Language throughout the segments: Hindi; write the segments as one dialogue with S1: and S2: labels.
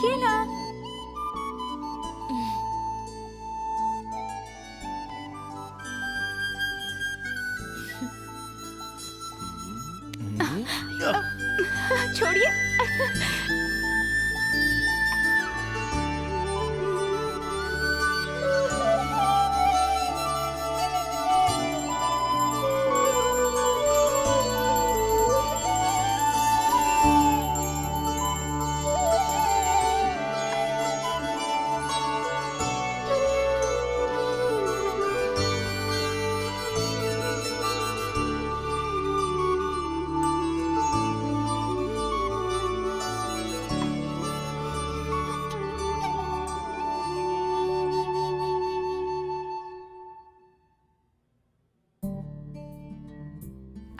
S1: उठिए ना। छोड़िए।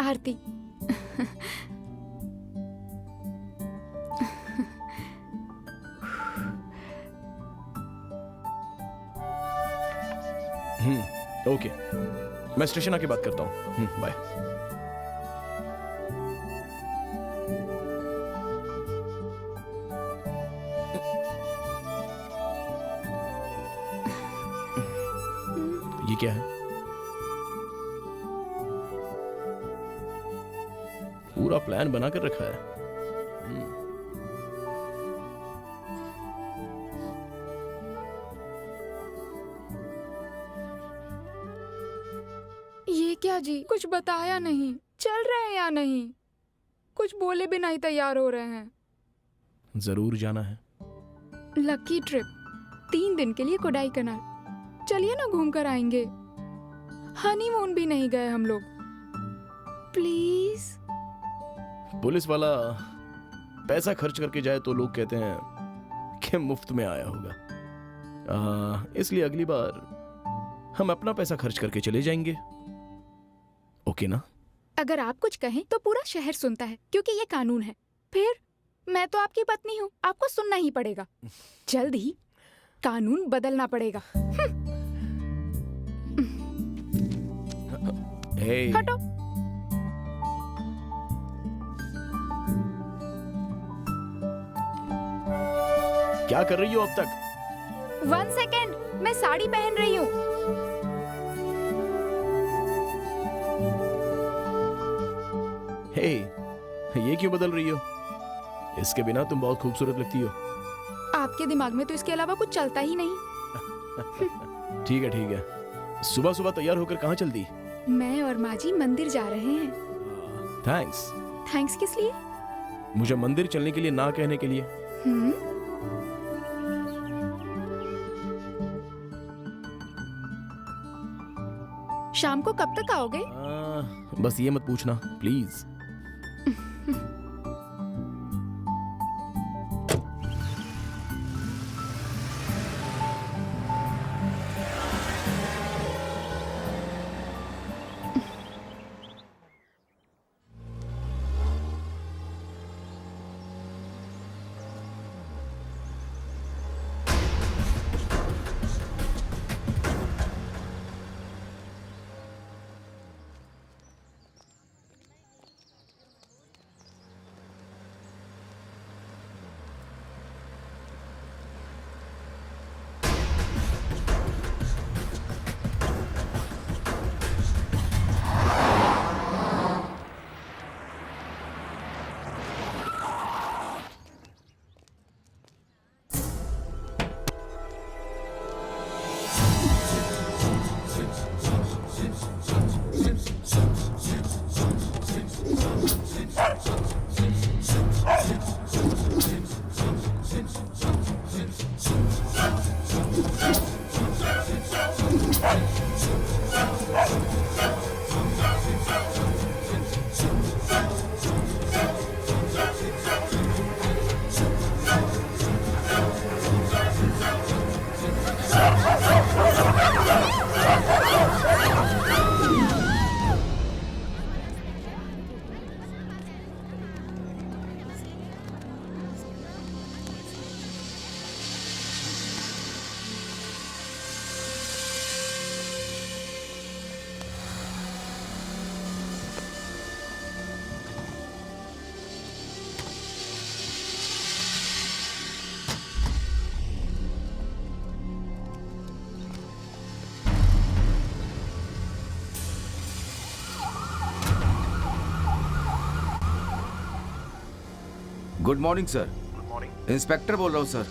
S1: आरती,
S2: ओके, मैं स्टेशन आके बात करता हूँ। बाय। ये क्या है? पूरा प्लान बना कर रखा है।
S1: ये क्या जी, कुछ बताया नहीं, चल रहे हैं या नहीं, कुछ बोले बिना ही तैयार हो रहे हैं।
S2: जरूर जाना है।
S1: लकी ट्रिप, 3 दिन के लिए कोडाई कनाल। चलिए ना, घूम कर आएंगे। हनीमून भी नहीं गए हम लोग। प्लीज।
S2: पुलिस वाला पैसा खर्च करके जाए तो लोग कहते हैं कि मुफ्त में आया होगा। इसलिए अगली बार हम अपना पैसा खर्च करके चले जाएंगे। ओके ना?
S1: अगर आप कुछ कहें तो पूरा शहर सुनता है, क्योंकि ये कानून है। फिर मैं तो आपकी पत्नी हूँ, आपको सुनना ही पड़ेगा। जल्द ही कानून बदलना पड़ेगा।
S2: हे,
S1: हटो।
S2: क्या कर रही हो अब तक?
S1: 1 सेकेंड, मैं साड़ी पहन रही हूँ।
S2: हे, ये क्यों बदल रही हो? इसके बिना तुम बहुत खूबसूरत लगती हो।
S1: आपके दिमाग में तो इसके अलावा कुछ चलता ही नहीं।
S2: ठीक है, ठीक है। सुबह सुबह तैयार होकर कहाँ चल दी?
S1: मैं और माँ जी मंदिर जा रहे हैं।
S2: थैंक्स।
S1: थैंक्स किस लिए?
S2: मुझे मंदिर चलने के लिए ना कहने के लिए।
S1: शाम को कब तक आओगे?
S2: बस ये मत पूछना please.
S3: Good morning sir.
S2: Good morning.
S3: Inspector बोल रहा हूँ सर।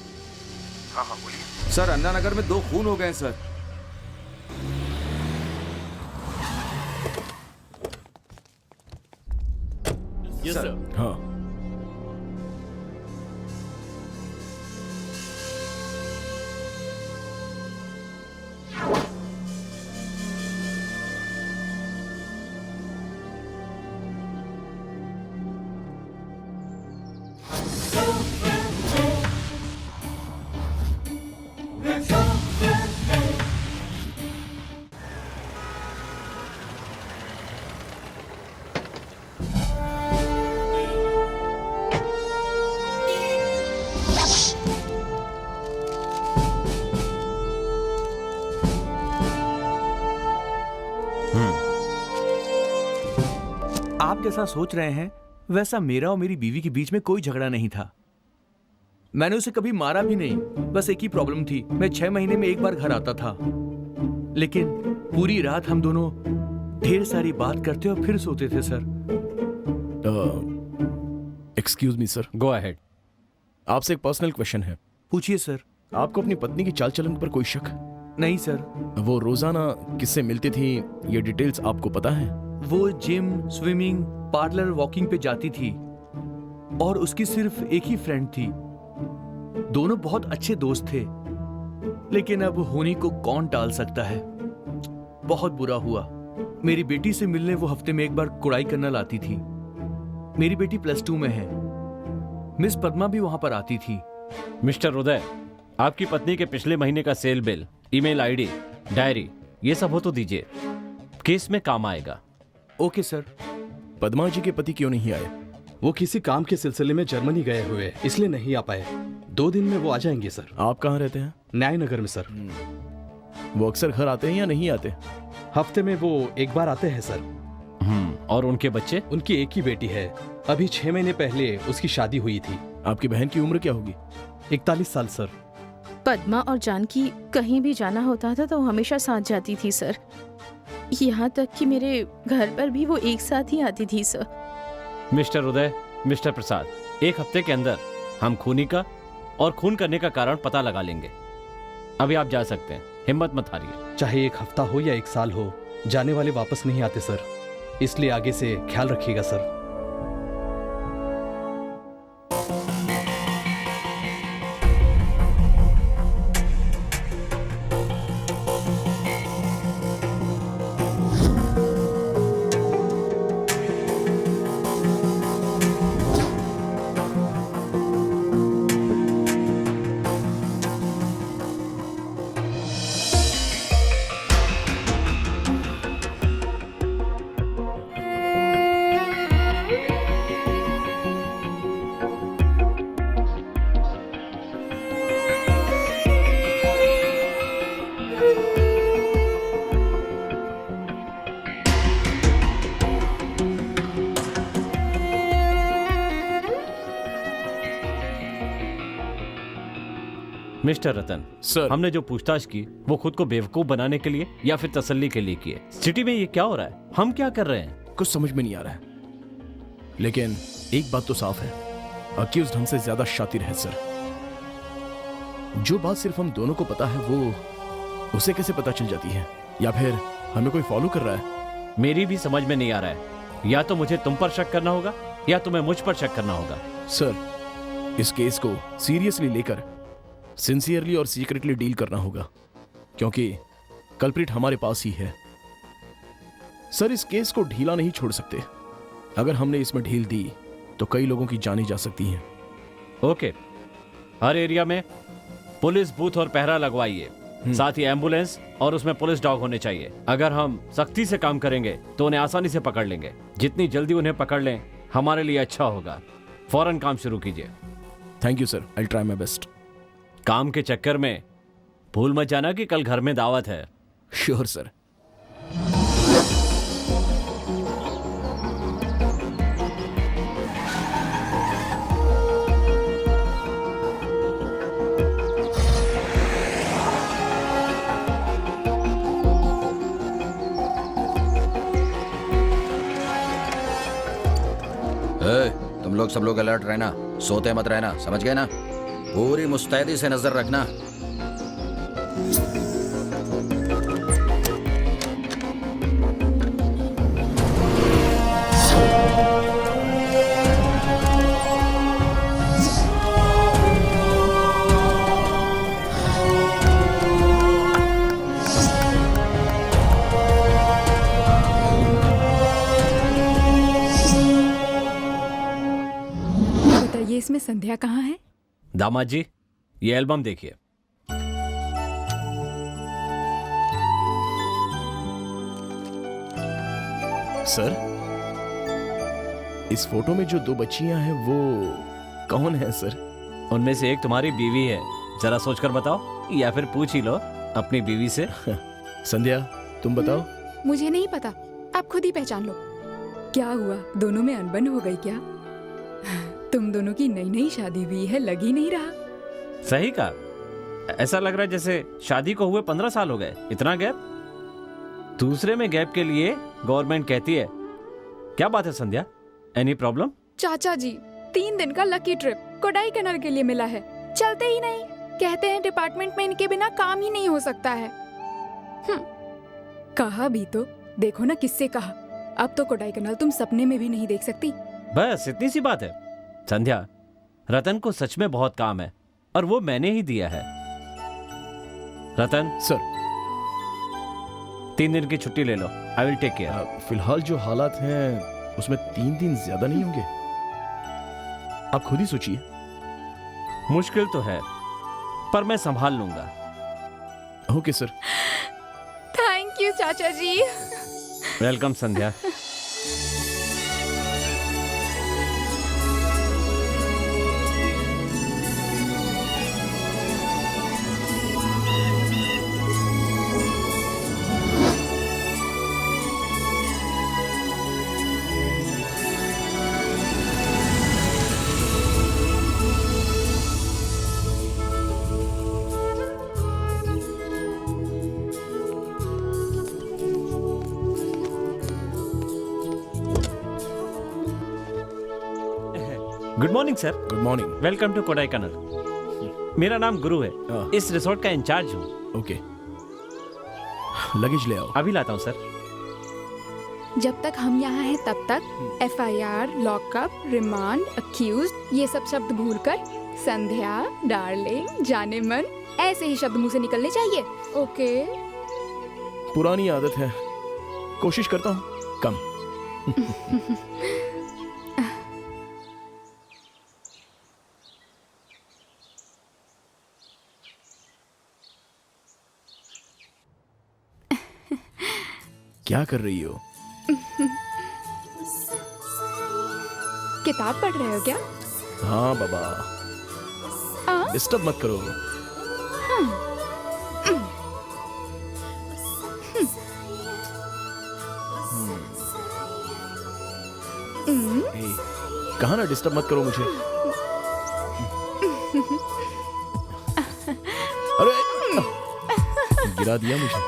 S2: हाँ हाँ बोलिए।
S3: सर अन्ना नगर में 2 खून हो गए हैं सर।
S2: Yes sir. हाँ
S4: आप जैसा सोच रहे हैं वैसा मेरा और मेरी बीवी के बीच में कोई झगड़ा नहीं था। मैंने उसे कभी मारा भी नहीं। बस एक ही प्रॉब्लम थी, मैं 6 महीने में एक बार घर आता था, लेकिन पूरी रात हम दोनों ढेर सारी बात करते और फिर सोते थे sir.
S2: Excuse me sir.
S4: Go ahead.
S2: आपसे एक पर्सनल क्वेश्चन है।
S4: पूछिए सर।
S2: आपको अपनी पत्नी की चाल चलन पर कोई शक?
S4: नहीं सर।
S2: वो रोजाना किससे मिलती थी, ये डिटेल्स आपको पता है?
S4: वो जिम, स्विमिंग, पार्लर, वॉकिंग पे जाती थी और उसकी सिर्फ एक ही फ्रेंड थी। दोनों बहुत अच्छे दोस्त थे, लेकिन अब होनी को कौन टाल सकता है। बहुत बुरा हुआ। मेरी बेटी से मिलने वो हफ्ते में एक बार कुड़ाई करना लाती थी। मेरी बेटी +2 में है। मिस पद्मा भी वहां पर आती थी।
S5: मिस्टर उदय, आपकी पत्नी के पिछले महीने का sale bill, email ID, diary, ये सब हो तो दीजिए, केस में काम आएगा।
S4: Okay sir.
S2: पद्मा जी के पति क्यों नहीं आए?
S6: वो किसी काम के सिलसिले में जर्मनी गए हुए हैं, इसलिए नहीं आ पाए। 2 दिन में वो आ जाएंगे सर।
S2: आप कहाँ रहते हैं?
S6: न्याय नगर में सर।
S2: वो अक्सर घर आते हैं या नहीं आते?
S6: हफ्ते में वो एक बार आते हैं सर।
S5: और उनके बच्चे?
S6: उनकी एक ही बेटी है। अभी 6 महीने पहले उसकी शादी हुई थी।
S2: आपकी बहन की उम्र क्या होगी?
S6: 41 साल सर।
S7: पद्मा और जानकी कहीं भी जाना होता था तो हमेशा साथ जाती थी सर। यहाँ तक कि मेरे घर पर भी वो एक साथ ही आती थी सर।
S5: मिस्टर उदय, मिस्टर प्रसाद, 1 हफ्ते के अंदर हम खूनी का और खून करने का कारण पता लगा लेंगे। अभी आप जा सकते हैं, हिम्मत मत हारिए।
S6: चाहे 1 हफ्ता हो या 1 साल हो, जाने वाले वापस नहीं आते सर, इसलिए आगे से ख्याल रखिएगा सर।
S5: मिस्टर रतन
S2: सर।
S5: हमने जो पूछताछ की वो खुद को बेवकूफ बनाने के लिए या फिर तसल्ली के लिए की है? सिटी में ये क्या हो रहा है? हम क्या कर रहे हैं?
S2: कुछ समझ में नहीं आ रहा है, लेकिन एक बात तो साफ है, अक्यूज्ड हमसे ज्यादा शातिर है सर। जो बात सिर्फ हम दोनों को पता है वो उसे कैसे पता चल जाती है? या फिर हमें कोई फॉलो कर रहा है?
S5: मेरी भी समझ में नहीं आ रहा है। या तो मुझे तुम पर शक करना होगा या तुम्हें मुझ पर शक करना होगा।
S2: सर, इस केस को सीरियसली लेकर सिंसियरली और सीक्रेटली डील करना होगा, क्योंकि कल्प्रिट हमारे पास ही है। सर, इस केस को ढीला नहीं छोड़ सकते। अगर हमने इसमें ढील दी तो कई लोगों की जानें जा सकती हैं।
S5: ओके, हर एरिया में पुलिस बूथ और पहरा लगवाइए, साथ ही एम्बुलेंस और उसमें पुलिस डॉग होने चाहिए। अगर हम सख्ती से काम करेंगे तो उन्हें आसानी से पकड़ लेंगे। जितनी जल्दी उन्हें पकड़ लें हमारे लिए अच्छा होगा। फौरन काम शुरू कीजिए।
S2: Thank you sir, I try my best.
S5: काम के चक्कर में भूल मत जाना कि कल घर में दावत है।
S2: Sure sir.
S8: सब लोग अलर्ट रहना, सोते मत रहना, समझ गए ना? पूरी मुस्तैदी से नजर रखना।
S1: बताइए इसमें संध्या कहाँ है?
S5: दामाद जी, ये एल्बम देखिए।
S2: सर, इस फोटो में जो 2 बच्चियां हैं वो कौन है सर?
S5: उनमें से एक तुम्हारी बीवी है, जरा सोचकर बताओ, या फिर पूछ ही लो अपनी बीवी से।
S2: संध्या, तुम बताओ।
S1: मुझे नहीं पता, आप खुद ही पहचान लो। क्या हुआ, दोनों में अनबन हो गई क्या? तुम दोनों की नई नई शादी हुई है, लग ही नहीं रहा।
S5: सही कहा, ऐसा लग रहा है जैसे शादी को हुए 15 साल हो गए। इतना गैप? दूसरे में गैप के लिए गवर्नमेंट कहती है। क्या बात है संध्या, एनी प्रॉब्लम?
S1: चाचा जी, 3 दिन का लकी ट्रिप कोडाई कैनाल के लिए मिला है, चलते ही नहीं। कहते हैं डिपार्टमेंट में इनके बिना काम ही नहीं हो सकता है। कहा भी तो, देखो ना किससे कहा। अब तो कोडाई कैनाल तुम सपने में भी नहीं देख सकती।
S5: बस इतनी सी बात है। संध्या, रतन को सच में बहुत काम है और वो मैंने ही दिया है। रतन
S2: सर,
S5: 3 दिन की छुट्टी ले लो, आई विल टेक केयर।
S2: फिलहाल जो हालात हैं उसमें 3 दिन ज्यादा नहीं होंगे? आप खुद ही सोचिए।
S5: मुश्किल तो है, पर मैं संभाल लूंगा।
S2: Okay sir.
S1: थैंक यू चाचा जी।
S5: Welcome Sandhya. Good morning sir.
S2: Good morning.
S5: Welcome to Kodaikanal. मेरा नाम गुरु है, इस रिसोर्ट का इंचार्ज हूँ।
S2: ओके, लगेज ले आओ।
S5: अभी लाता हूँ सर।
S1: जब तक हम यहाँ हैं तब तक FIR, लॉकअप, रिमांड, अक्यूज, ये सब शब्द भूलकर संध्या, डार्लिंग, जाने मन, ऐसे ही शब्द मुंह से निकलने चाहिए। ओके?
S2: पुरानी आदत है, कोशिश करता हूँ कम। क्या कर रही हो?
S1: किताब पढ़ रहे हो क्या?
S2: हाँ बाबा,
S1: हाँ?
S2: डिस्टर्ब मत करो। ए, कहा ना डिस्टर्ब मत करो मुझे। अरे गिरा दिया मुझे।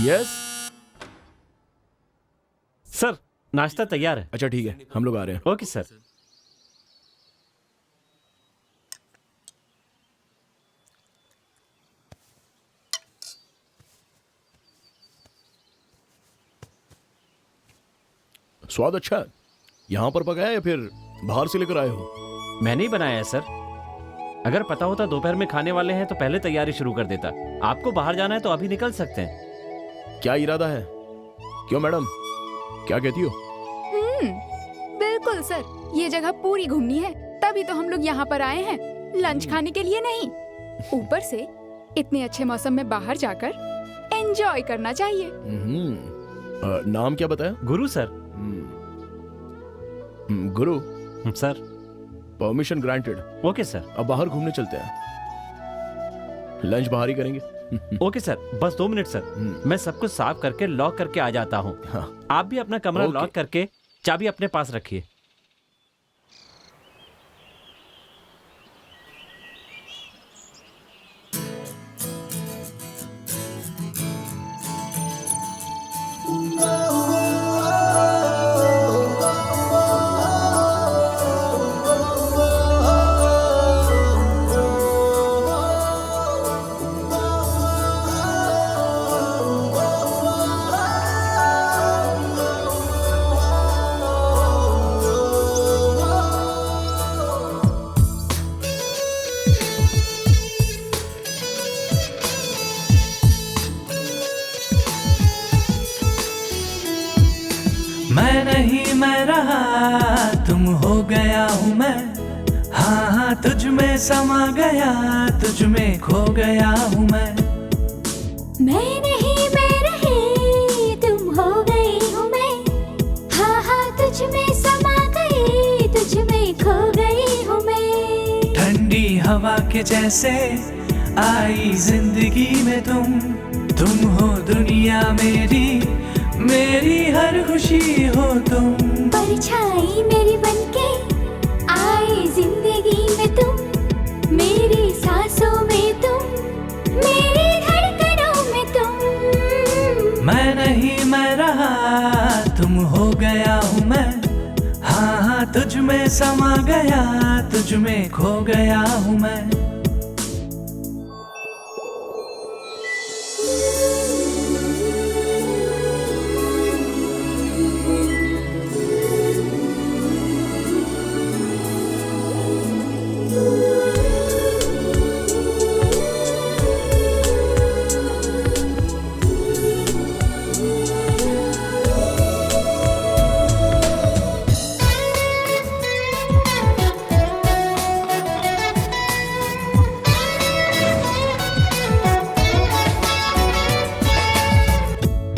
S2: यस
S5: सर, नाश्ता तैयार है।
S2: अच्छा ठीक है, हम लोग आ रहे हैं।
S5: Okay sir.
S2: स्वाद अच्छा है। यहाँ पर पकाया या फिर बाहर से लेकर आए हो?
S5: मैंने ही बनाया है सर। अगर पता होता दोपहर में खाने वाले हैं तो पहले तैयारी शुरू कर देता। आपको बाहर जाना है तो अभी निकल सकते हैं।
S2: क्या इरादा है? क्यों मैडम, क्या कहती हो?
S1: बिल्कुल सर, ये जगह पूरी घूमनी है, तभी तो हम लोग यहाँ पर आए हैं, लंच खाने के लिए नहीं। ऊपर से इतने अच्छे मौसम में बाहर जाकर एंजॉय करना चाहिए।
S2: नाम क्या बताया?
S5: गुरु सर।
S2: गुरु
S5: sir.
S2: Permission granted.
S5: Okay sir.
S2: अब बाहर घूमने चलते हैं। लंच बाहर ही करेंगे।
S5: ओके सर, बस 2 मिनट सर। मैं सब कुछ साफ करके लॉक करके आ जाता हूँ।
S2: हाँ।
S5: आप भी अपना कमरा
S2: ओके।
S5: लॉक करके चाबी अपने पास रखिए।
S9: मैं नहीं मैं रहा, तुम हो गया हूँ मैं। हाँ हाँ तुझ में समा गया, तुझ में खो गया हूँ मैं।
S10: मैं नहीं मैं रही, तुम हो गई हूँ मैं। हाँ हाँ तुझ में समा गई, तुझ में खो गई हूँ मैं।
S9: ठंडी हवा के जैसे आई जिंदगी में तुम हो दुनिया मेरी, मेरी हर खुशी हो तुम।
S10: परछाई मेरी बनके आई जिंदगी में तुम, मेरी सांसों में तुम, मेरी धड़कनों में तुम।
S9: मैं नहीं मैं रहा, तुम हो गया हूँ मैं। हाँ हाँ तुझ में समा गया, तुझ में खो गया हूँ मैं।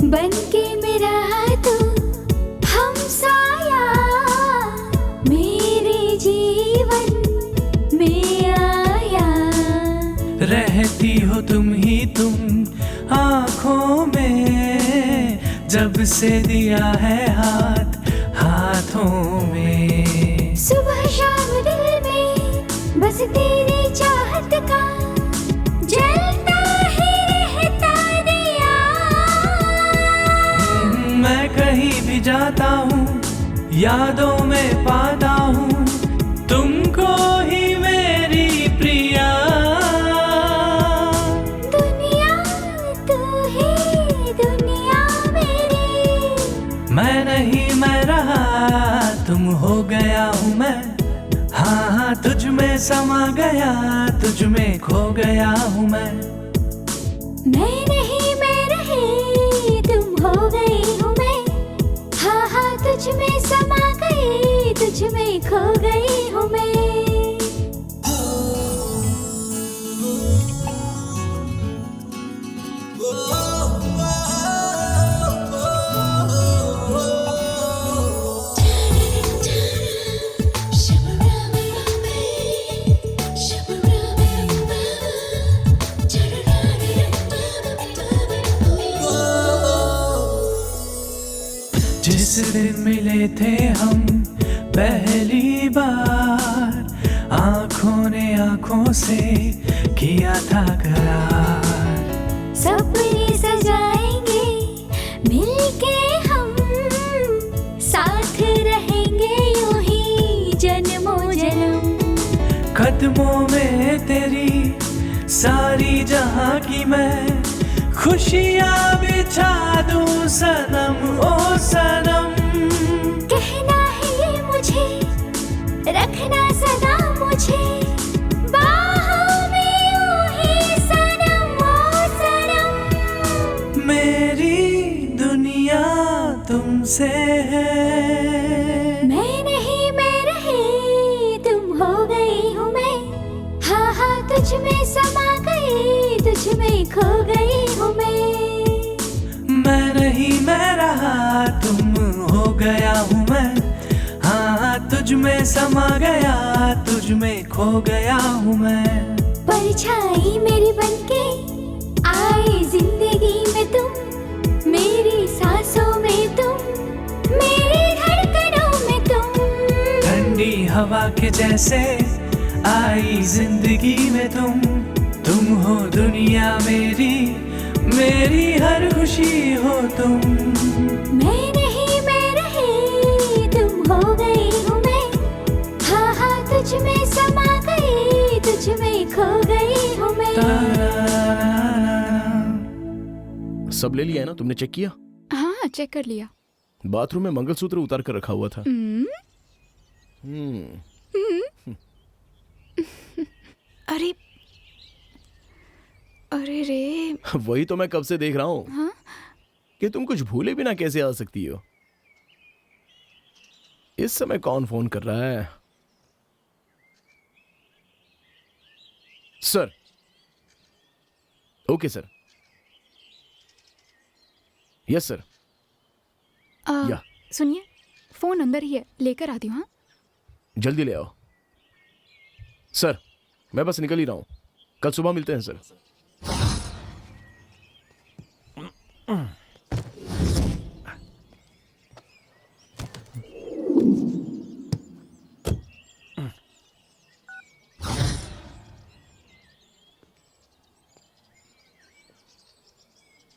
S10: बनके मेरा तू हमसाया, मेरे जीवन में आया।
S9: रहती हो तुम ही तुम आँखों में, जब से दिया है हाथ हाथों में।
S10: सुबह शाम दिल में बस तेरी चाहत का जलता ही रहता दिया।
S9: मैं कहीं भी जाता हूँ, यादों में पाता हूँ तुमको ही मेरी प्रिया।
S10: दुनिया तू ही दुनिया मेरी।
S9: मैं नहीं मैं रहा, तुम हो गया हूँ मैं। हाँ हाँ तुझ में समा गया, तुझ में खो गया हूँ मैं।
S10: मैं नहीं मैं रही, तुम हो गई हूँ मैं। हाँ हाँ तुझ में समा गई, तुझ में खो गई हूँ मैं।
S9: जिस दिन मिले थे हम पहली बार, आंखों ने आंखों से किया था करार।
S10: सपने सजाएंगे मिलके हम, साथ रहेंगे यूं ही जन्मों जन्म।
S9: कदमों में तेरी सारी जहां की मैं खुशियां बिछा दूं सनम, ओ सनम।
S10: कहना है ये मुझे, रखना सदा मुझे बाहों में यूं ही सनम, ओ सनम।
S9: मेरी दुनिया तुमसे है।
S10: मैं नहीं मैं रही, तुम हो गई हूँ मैं। हाँ हाँ तुझ में समा गई, तुझ में खो गई हूँ मैं।
S9: मैं नहीं मैं रहा, तुम हो गया हूँ मैं। हाँ तुझ में समा गया, तुझ में खो गया हूँ मैं।
S10: परछाई मेरी बनके आए जिंदगी में तुम, मेरी सांसों में तुम, मेरी धड़कनों में तुम।
S9: ठंडी हवा के जैसे आई जिंदगी में तुम हो दुनिया मेरी, मेरी हर खुशी हो तुम।
S10: मैं नहीं मैं रही, तुम हो गई हूँ मैं, हाँ हाँ तुझ में समा गई, तुझ में खो गई हूँ मैं।
S2: सब ले लिया है ना? तुमने चेक किया?
S1: हाँ चेक कर लिया।
S2: बाथरूम में मंगलसूत्र उतार कर रखा हुआ था।
S1: अरे अरे रे,
S2: वही तो मैं कब से देख रहा हूँ।
S1: हाँ?
S2: कि तुम कुछ भूले बिना कैसे आ सकती हो। इस समय कौन फोन कर रहा है? Sir. Okay sir. Yes sir. या
S1: सुनिए, फोन अंदर ही है, लेकर आती हूँ। हाँ
S2: जल्दी ले आओ। सर मैं बस निकल ही रहा हूं, कल सुबह मिलते हैं सर।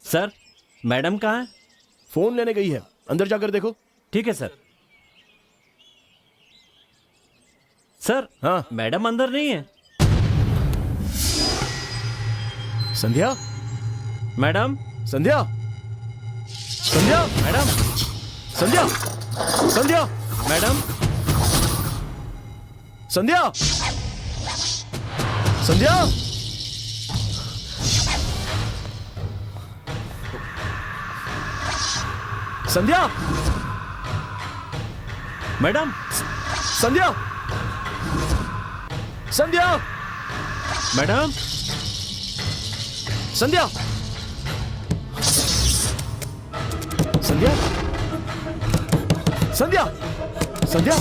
S5: सर मैडम कहाँ है?
S2: फोन लेने गई है, अंदर जाकर देखो।
S5: ठीक है सर। सर
S2: हाँ
S5: मैडम अंदर नहीं है।
S2: संध्या,
S5: मैडम,
S2: संध्या, संध्या,
S5: मैडम,
S2: संध्या, संध्या,
S5: मैडम,
S2: संध्या, संध्या। संध्या,
S5: मैडम,
S2: संध्या, संध्या,
S5: मैडम,
S2: संध्या, संध्या, संध्या, संध्या।